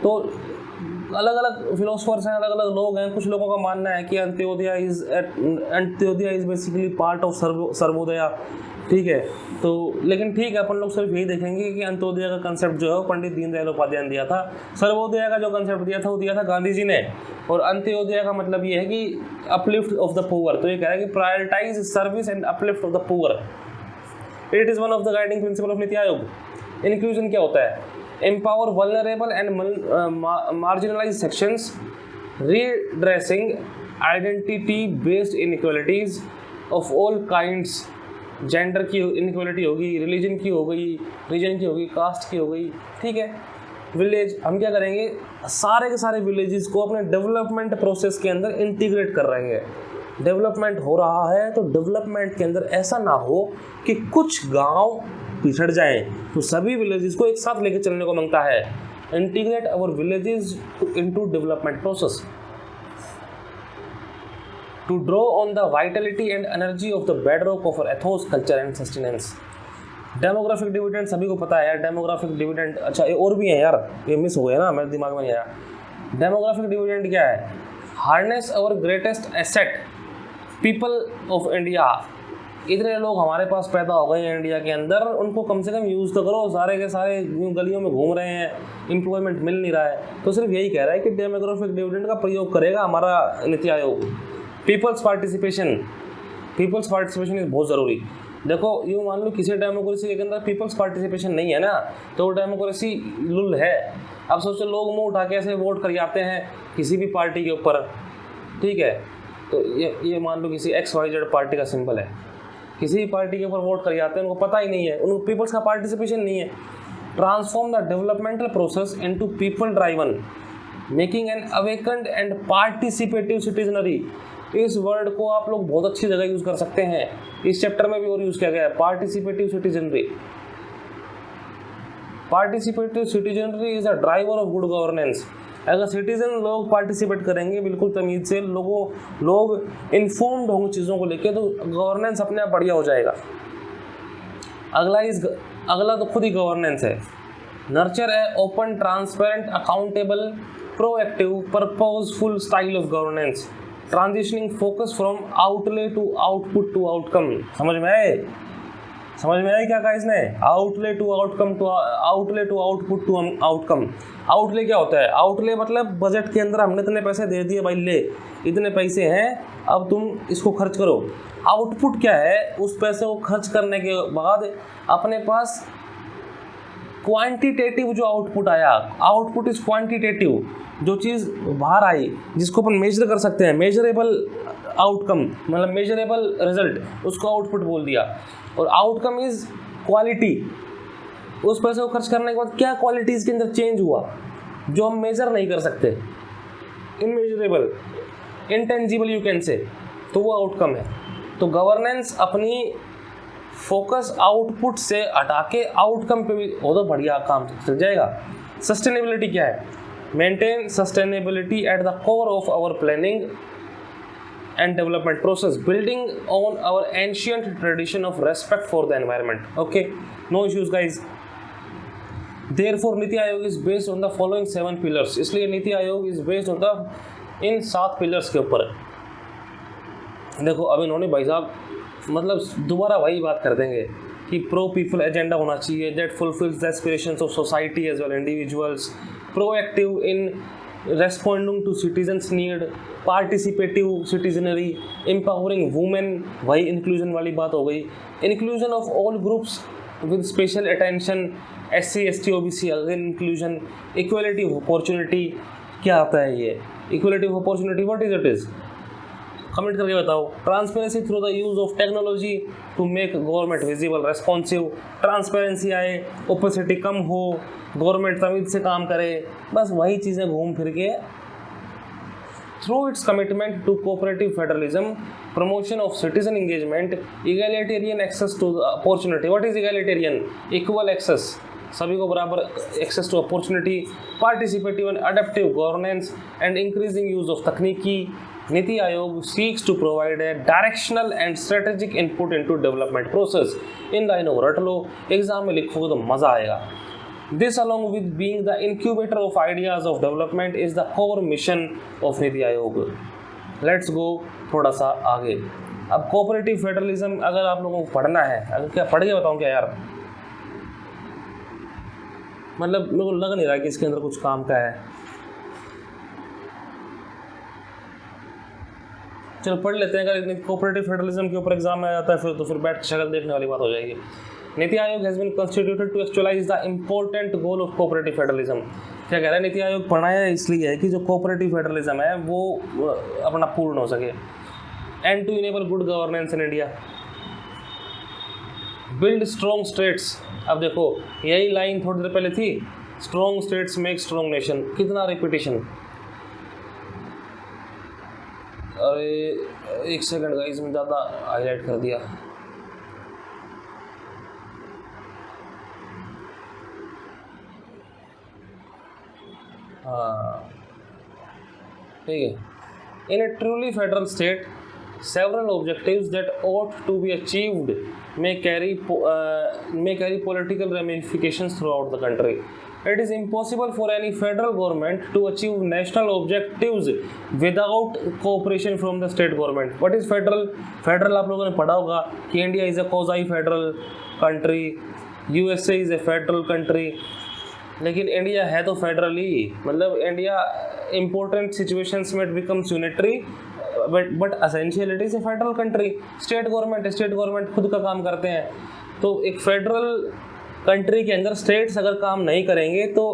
तो अलग अलग फिलोसफर्स हैं, अलग अलग लोग हैं। कुछ लोगों का मानना है कि Antyodaya is basically part of Sarvodaya. ठीक है, तो लेकिन ठीक है, अपन लोग सिर्फ यही देखेंगे कि अंत्योदय का कंसेप्ट जो है पंडित दीनदयाल उपाध्याय ने दिया था। सर्वोदय का जो कंसेप्ट दिया था वो दिया था गांधी जी ने। और अंत्योदय का मतलब ये है कि अपलिफ्ट ऑफ द पुअर। तो ये कह रहा है कि prioritize service and uplift of the poor. It is one of the guiding principle of NITI Aayog. Inclusion क्या होता है? Empower vulnerable and marginalize sections, redressing identity based inequalities of all kinds. Gender की इनइक्वालिटी होगी, रिलीजन की हो गई, reason की होगी, कास्ट की हो गई। ठीक है, विलेज, हम क्या करेंगे, सारे के सारे विलेजेस को अपने डेवलपमेंट प्रोसेस के अंदर इंटीग्रेट कर रहे हैं। डेवलपमेंट हो रहा है तो डेवलपमेंट के अंदर ऐसा ना हो कि कुछ गांव पिछड़ जाएं, तो सभी विलेजेस को एक साथ लेके चलने को मांगता है। Integrate our villages into development process to draw on the vitality and energy of the bedrock of our ethos, culture and sustenance. Demographic dividend सभी को पता है यार। डेमोग्राफिक डिविडेंड, अच्छा ये और भी है यार, ये मिस हो गया ना, मेरे दिमाग में नहीं आया। डेमोग्राफिक डिविडेंड क्या है? Harness our greatest asset, people of India. इतने लोग हमारे पास पैदा हो गए हैं इंडिया के अंदर, उनको कम से कम यूज़ तो करो। सारे के सारे गलियों में घूम रहे हैं, एम्प्लॉयमेंट मिल नहीं रहा है, तो सिर्फ यही कह रहा है कि डेमोग्राफिक डिविडेंड का प्रयोग करेगा हमारा NITI Aayog. Peoples participation is बहुत ज़रूरी। देखो यूँ मान लो किसी डेमोक्रेसी के अंदर पीपल्स पार्टिसिपेशन नहीं है ना, तो वो डेमोक्रेसी लुल है। अब सोचो लोग मुंह उठा के ऐसे वोट कर जाते हैं किसी भी पार्टी के ऊपर। ठीक है, तो ये मान लो किसी XYZ पार्टी का सिंबल है, किसी भी पार्टी के ऊपर वोट कर जाते हैं, उनको पता ही नहीं है, उनको पीपल्स का पार्टिसिपेशन नहीं है। Transform the developmental process into people driven, making an awakened and participative citizenry. इस वर्ड को आप लोग बहुत अच्छी जगह यूज़ कर सकते हैं, इस चैप्टर में भी और यूज़ किया गया है, participative citizenry. Participative citizenry is a driver of good governance. अगर सिटीजन लोग पार्टिसिपेट करेंगे बिल्कुल तमीज़ से, लोग इन्फॉर्म्ड होंगे चीज़ों को लेके, तो गवर्नेंस अपने आप बढ़िया हो जाएगा। अगला तो खुद ही गवर्नेंस है। नर्चर है open, transparent, accountable, proactive, purposeful style of governance, transitioning focus from outlay to output to outcome. समझ में आए क्या कहा इसने? Outlay to outcome to outlay to output to outcome. Outlay क्या होता है? आउटले मतलब बजट के अंदर हमने इतने पैसे दे दिए भाई, ले इतने पैसे हैं, अब तुम इसको खर्च करो। आउटपुट क्या है? उस पैसे को खर्च करने के बाद अपने पास क्वांटिटेटिव जो आउटपुट आया, आउटपुट इज क्वांटिटेटिव, जो चीज़ बाहर आई जिसको अपन मेजर कर सकते हैं, मेजरेबल आउटकम मतलब मेजरेबल रिजल्ट, उसको आउटपुट बोल दिया। और आउटकम इज क्वालिटी, उस पैसे को खर्च करने के बाद क्या क्वालिटी इसके अंदर चेंज हुआ जो हम मेजर नहीं कर सकते, इनमेजरेबल, इंटेंजिबल यू कैन से, तो वो आउटकम है। तो गवर्नेंस अपनी फोकस आउटपुट से हटा के आउटकम पे भी हो तो बढ़िया काम चल जाएगा। सस्टेनेबिलिटी क्या है? Maintain sustainability at the core of our planning and development process, building on our ancient tradition of respect for the environment. Okay, no issues guys. Therefore NITI Aayog is based on the following 7 pillars. इसलिए NITI Aayog is based on the in 7 pillars के ऊपर। देखो अब इन्होंने भाई साहब मतलब दोबारा वही बात कर देंगे कि प्रो पीपल एजेंडा होना चाहिए that fulfils the aspirations of society as well individuals, proactive in responding to citizens need, participative citizenry, empowering women, वही inclusion वाली बात हो गई, inclusion of all groups with special attention, SC ST OBC again inclusion, equality of opportunity। क्या आता है ये equality of opportunity? what is it? Comment करके बताओ। Transparency through the use of technology to make government visible responsive, transparency आए, opacity कम हो, government तमीज से काम करे, बस वही चीज़ें घूम फिर के। Through its commitment to cooperative federalism, promotion of citizen engagement, egalitarian access to opportunity. What is egalitarian? Equal access, सभी को बराबर access to opportunity, participative and adaptive governance and increasing use of तकनीकी। नीति आयोग seeks to provide a directional and strategic input into development process। इन लाइनों को रट लो, exam में लिखोगे तो मज़ा आएगा। This along with being the incubator of ideas of development is the core mission of NITI Aayog. Let's go थोड़ा सा आगे। अब कोऑपरेटिव फेडरलिज्म अगर आप लोगों को पढ़ना है, अगर क्या पढ़ के बताऊँ क्या यार, मतलब मेरे को लग नहीं रहा कि इसके अंदर कुछ काम का है। चलो पढ़ लेते हैं। अगर कोऑपरेटिव फेडरलिज्म के ऊपर एग्जाम में आ जाता है तो फिर बैठ के शक्ल देखने वाली बात हो जाएगी। NITI Aayog has been constituted to actualise the important goal of cooperative federalism. क्या कह रहा है नीति आयोग? बनाया इसलिए है कि जो कोऑपरेटिव फेडरलिज्म है वो अपना पूर्ण हो सके। And to enable good governance in India, build strong states. अब देखो यही लाइन थोड़ी देर पहले थी, strong states make strong nation. कितना रिपीटिशन। अरे एक सेकंड गाइस, में ज़्यादा हाईलाइट कर दिया। हाँ ठीक है। In a truly federal state several objectives that ought to be achieved may carry political ramifications throughout the country. It is impossible for any federal government to achieve national objectives without cooperation from the state government. What is federal? Federal आप लोगों ने पढ़ा होगा कि India is a quasi federal country, USA is a federal country, लेकिन India है तो federal ही, मतलब इंडिया इम्पोर्टेंट सिचुएशंस में becomes unitary but essential it is a federal country. State government खुद का काम करते हैं। तो एक फेडरल कंट्री के अंदर स्टेट्स अगर काम नहीं करेंगे तो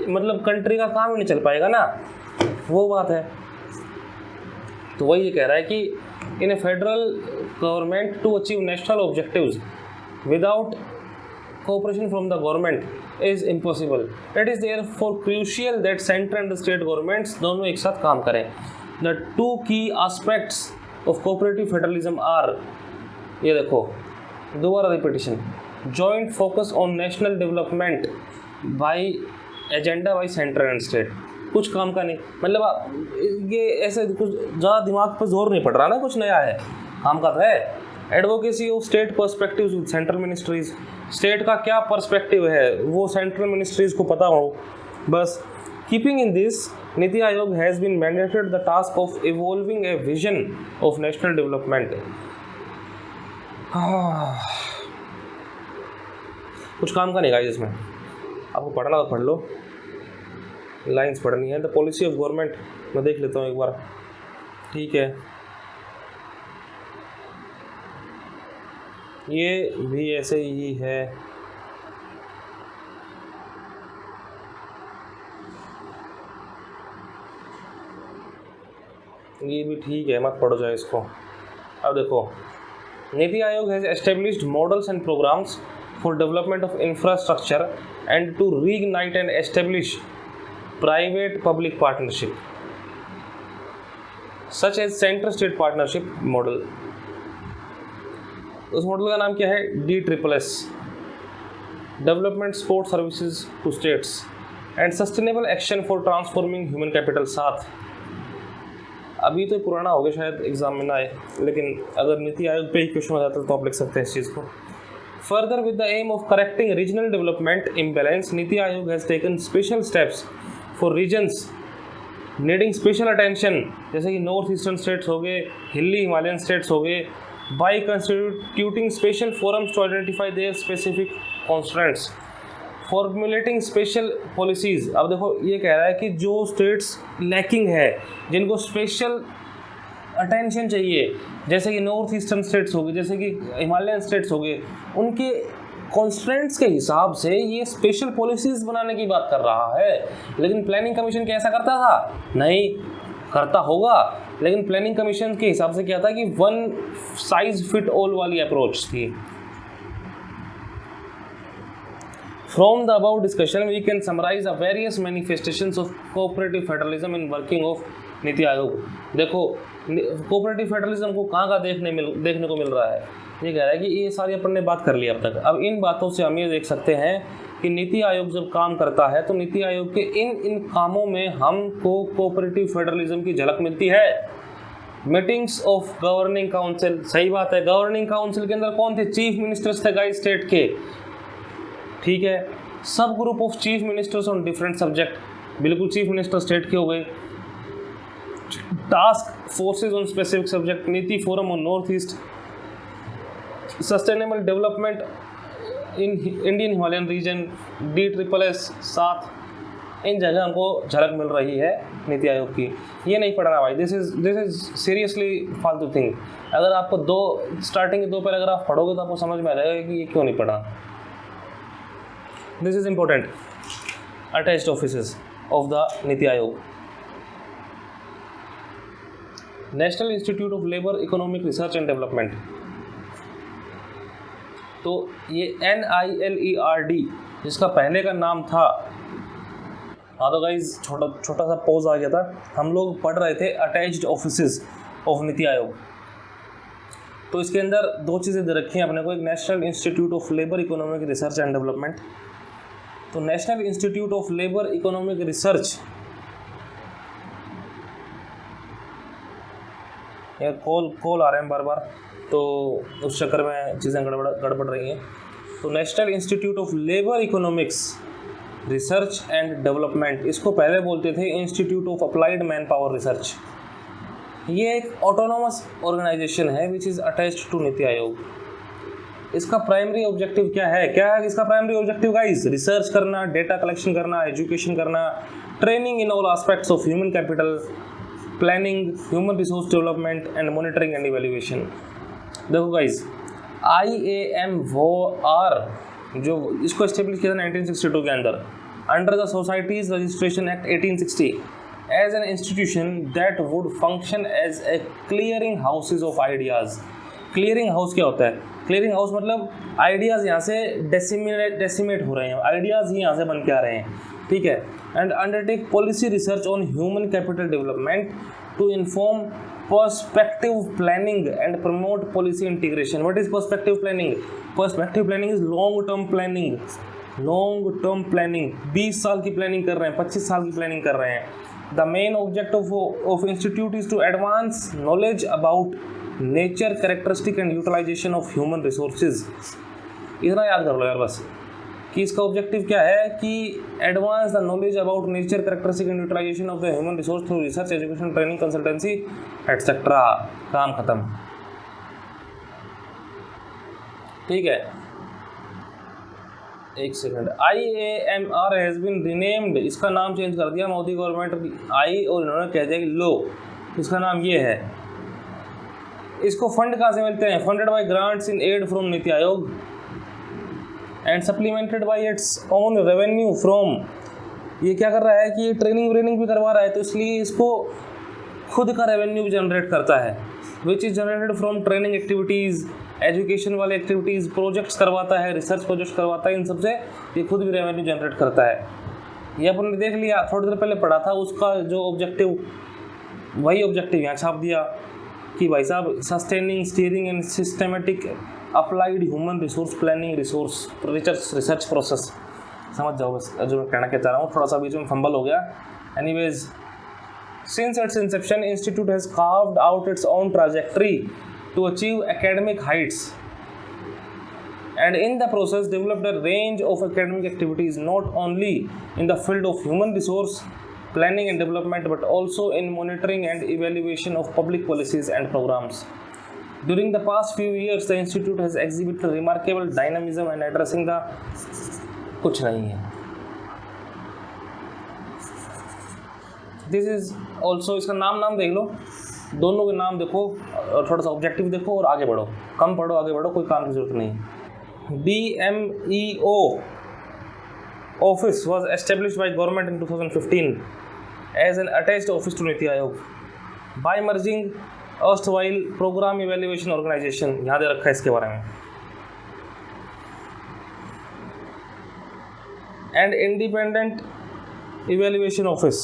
मतलब कंट्री का काम ही नहीं चल पाएगा ना, वो बात है। तो वही ये कह रहा है कि in a federal government to achieve national objectives without cooperation from the government is impossible. It is therefore crucial that center and the state governments दोनों एक साथ काम करें। The two key aspects of cooperative federalism are, ये देखो दोबारा repetition, joint focus on national development by agenda by center and state। कुछ काम का नहीं, मतलब ये ऐसे कुछ ज़्यादा दिमाग पर जोर नहीं पड़ रहा ना, कुछ नया है, काम का तो है। Advocacy of state perspectives with central ministries, state का क्या पर्सपेक्टिव है वो सेंट्रल मिनिस्ट्रीज को पता हो बस। Keeping in this, NITI Aayog has been mandated the task of evolving a vision of national development. कुछ काम का नहीं गाइस इसमें, आपको पढ़ना तो पढ़ लो, लाइंस पढ़नी है। द पॉलिसी ऑफ गवर्नमेंट मैं देख लेता हूँ एक बार, ठीक है। ये भी ऐसे ही है, ये भी ठीक है, मत पढ़ो जाए इसको। अब देखो NITI Aayog has established models and programmes for development of infrastructure and to reignite and establish private public partnership such as centre state partnership model. उस मॉडल का नाम क्या है? DSSS, development support services to states and sustainable action for transforming human capital 7। अभी तो पुराना हो गया, शायद एग्जाम में ना आए, लेकिन अगर नीति आयोग पे ही क्वेश्चन हो जाता है तो आप लिख सकते हैं इस चीज़ को। Further with the aim of correcting regional development imbalance, NITI Aayog has taken special steps for regions needing special attention, जैसे कि नॉर्थ ईस्टर्न स्टेट्स हो गए, हिली हिमालयन स्टेट्स हो गए, by constituting special forums to identify their specific constraints, formulating special policies. अब देखो ये कह रहा है कि जो स्टेट्स लैकिंग है, जिनको स्पेशल अटेंशन चाहिए, जैसे कि नॉर्थ ईस्टर्न स्टेट्स हो गए, जैसे कि हिमालयन स्टेट्स हो गए, उनके कॉन्स्ट्रेंट्स के हिसाब से ये स्पेशल पॉलिसीज़ बनाने की बात कर रहा है। लेकिन प्लानिंग कमीशन क्या ऐसा करता था? नहीं करता होगा, लेकिन प्लानिंग कमीशन के हिसाब से क्या था कि वन साइज फिट ऑल वाली अप्रोच थी। From the above discussion, we can summarize the various manifestations of cooperative federalism in working of नीति आयोग। देखो कोऑपरेटिव फेडरलिज्म को कहाँ देखने को मिल रहा है। ये कह रहा है कि ये सारी अपन ने बात कर ली अब तक। अब इन बातों से हम ये देख सकते हैं कि नीति आयोग जब काम करता है तो नीति आयोग के इन कामों में हमको कोऑपरेटिव फेडरलिज्म की झलक मिलती है। मीटिंग्स ऑफ गवर्निंग काउंसिल, सही बात है, गवर्निंग काउंसिल के अंदर कौन थे? चीफ मिनिस्टर्स थे गाइस स्टेट के, ठीक है। Subgroup of chief ministers on different subject, बिल्कुल चीफ मिनिस्टर स्टेट के हो गए। Task forces on specific subject, NITI forum on north east, sustainable development in Indian Himalayan region, DSSS 7। इन जगह हमको झलक मिल रही है नीति आयोग की। ये नहीं पढ़ना भाई, दिस इज सीरियसली फालतू थिंग। अगर आपको स्टार्टिंग के 2 पहले अगर आप पढ़ोगे तो आपको समझ में आ जाएगा कि ये क्यों नहीं पढ़ा। This is important. Attached offices of the NITI Aayog. National institute of labour economic research and development, तो ये NILERD जिसका पहले का नाम था, हाँ तो गाइज छोटा सा पॉज आ गया था, हम लोग पढ़ रहे थे अटैच्ड ऑफिसेज ऑफ नीति आयोग। तो इसके अंदर 2 चीज़ें दे रखी हैं अपने को, एक national institute of labour economic research and development. तो national institute of labour economic research, यार कॉल आ रहे हैं बार बार, तो उस चक्कर में चीज़ें गड़बड़ रही हैं। तो national institute of labour economics research and development, इसको पहले बोलते थे institute of applied man power research. ये एक ऑटोनोमस ऑर्गेनाइजेशन है which is attached to NITI आयोग। इसका प्राइमरी ऑब्जेक्टिव क्या है? इसका प्राइमरी ऑब्जेक्टिव गाइस? रिसर्च करना, डेटा कलेक्शन करना, एजुकेशन करना, training in all aspects of human capital, planning, human resource development and monitoring and evaluation. देखो गाइस, IAM वो आर जो इसको एस्टेब्लिश किया था 1962 के अंदर, under the societies registration act 1860 as an institution that would function as a clearing houses of ideas. Clearing house क्या होता है? क्लियरिंग हाउस मतलब आइडियाज़ यहाँ से डेसिमेट हो रहे हैं, आइडियाज़ ही यहाँ से बन के आ रहे हैं, ठीक है। And undertake policy research on human capital development to inform perspective planning and promote policy integration. What is perspective planning? Perspective planning is long term planning. Long term planning, 20 साल की प्लानिंग कर रहे हैं, 25 साल की प्लानिंग कर रहे हैं। The main objective of institute is to advance knowledge about nature, characteristic and utilisation of human resources. इतना याद कर लो यार बस कि इसका ऑब्जेक्टिव क्या है कि advance the knowledge about nature, characteristic and utilisation of the human resource through research, education, training, consultancy etcetera. काम खत्म, ठीक है। एक second, IAMR has been renamed, इसका नाम चेंज कर दिया मोदी गवर्नमेंट आई, और इन्होंने कह दिया कि लो इसका नाम ये है। इसको फंड कहाँ से मिलते हैं? Funded by grants in aid from NITI Aayog and supplemented by its own revenue from. ये क्या कर रहा है कि ये ट्रेनिंग भी करवा रहा है, तो इसलिए इसको खुद का रेवेन्यू भी जनरेट करता है, which is generated from training activities, education वाले एक्टिविटीज़, प्रोजेक्ट्स करवाता है, रिसर्च प्रोजेक्ट्स करवाता है, इन सबसे ये खुद भी रेवेन्यू जनरेट करता है। ये अपन ने देख लिया, थोड़ी देर पहले पढ़ा था, उसका जो ऑब्जेक्टिव वही ऑब्जेक्टिव यहाँ छाप दिया कि भाई साहब sustaining, steering and systematic applied human resource planning, resource research process. समझ जाओ बस जो मैं कहना क्या चाह रहा हूँ, थोड़ा सा बीच में फंबल हो गया। Anyways, since its inception, institute has carved out its own trajectory to achieve academic heights, and in the process developed a range of academic activities not only in the field of human resource planning and development but also in monitoring and evaluation of public policies and programs. During the past few years, the institute has exhibited remarkable dynamism in addressing the कुछ नहीं है। This is also, इसका नाम देख लो, दोनों के नाम देखो और थोड़ा सा ऑब्जेक्टिव देखो और आगे बढ़ो, कम पढ़ो आगे बढ़ो, कोई काम की जरूरत नहीं। DMEO office was established by government in 2015 as an attached office to NITI Aayog by merging erstwhile programme evaluation organisation. यहाँ दे रखा है इसके बारे में, एंड इंडिपेंडेंट इवेल्युएशन ऑफिस,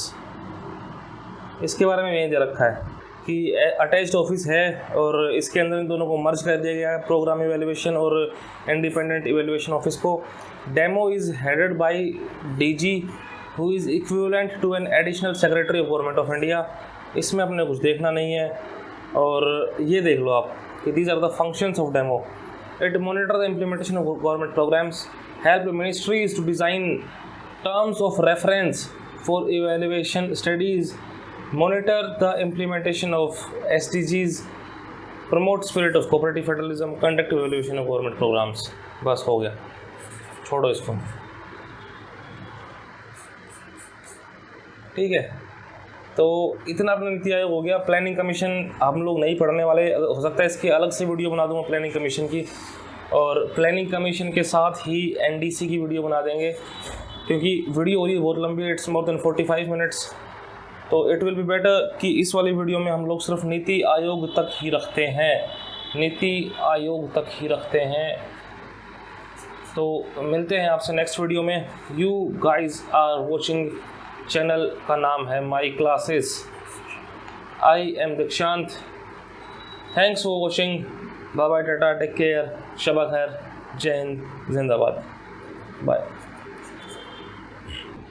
इसके बारे में यही दे रखा है कि अटैच्ड ऑफिस है और इसके अंदर इन दोनों को मर्ज कर दिया गया है, प्रोग्राम इवेल्युएशन और इंडिपेंडेंट इवेल्युएशन ऑफिस को। DMEO is headed by DG who is equivalent to an additional secretary of government of India. इसमें अपने कुछ देखना नहीं है, और ये देख लो आप कि these are the functions of DMEO. It monitor the implementation of government programmes, help ministries to design terms of reference for evaluation studies, monitor the implementation of SDGs, promote spirit of cooperative federalism, conduct evaluation of government programs। बस हो गया, छोड़ो इसको। ठीक है, तो इतना अपना नीति आयोग हो गया। प्लानिंग कमीशन हम लोग नहीं पढ़ने वाले, हो सकता है इसकी अलग से वीडियो बना दूंगा प्लानिंग कमीशन की, और प्लानिंग कमीशन के साथ ही NDC की वीडियो बना देंगे, क्योंकि वीडियो हो रही है बहुत लंबी, इट्स मोर देन 45 मिनट्स। तो इट विल बी बेटर कि इस वाली वीडियो में हम लोग सिर्फ नीति आयोग तक ही रखते हैं, नीति आयोग तक ही रखते हैं। तो मिलते हैं आपसे नेक्स्ट वीडियो में। You guys are watching, channel का नाम है my classes. I am Dikshant, thanks for watching, bye bye, tata, take care, शबा खैर, जय हिंद, जिंदाबाद, बाय।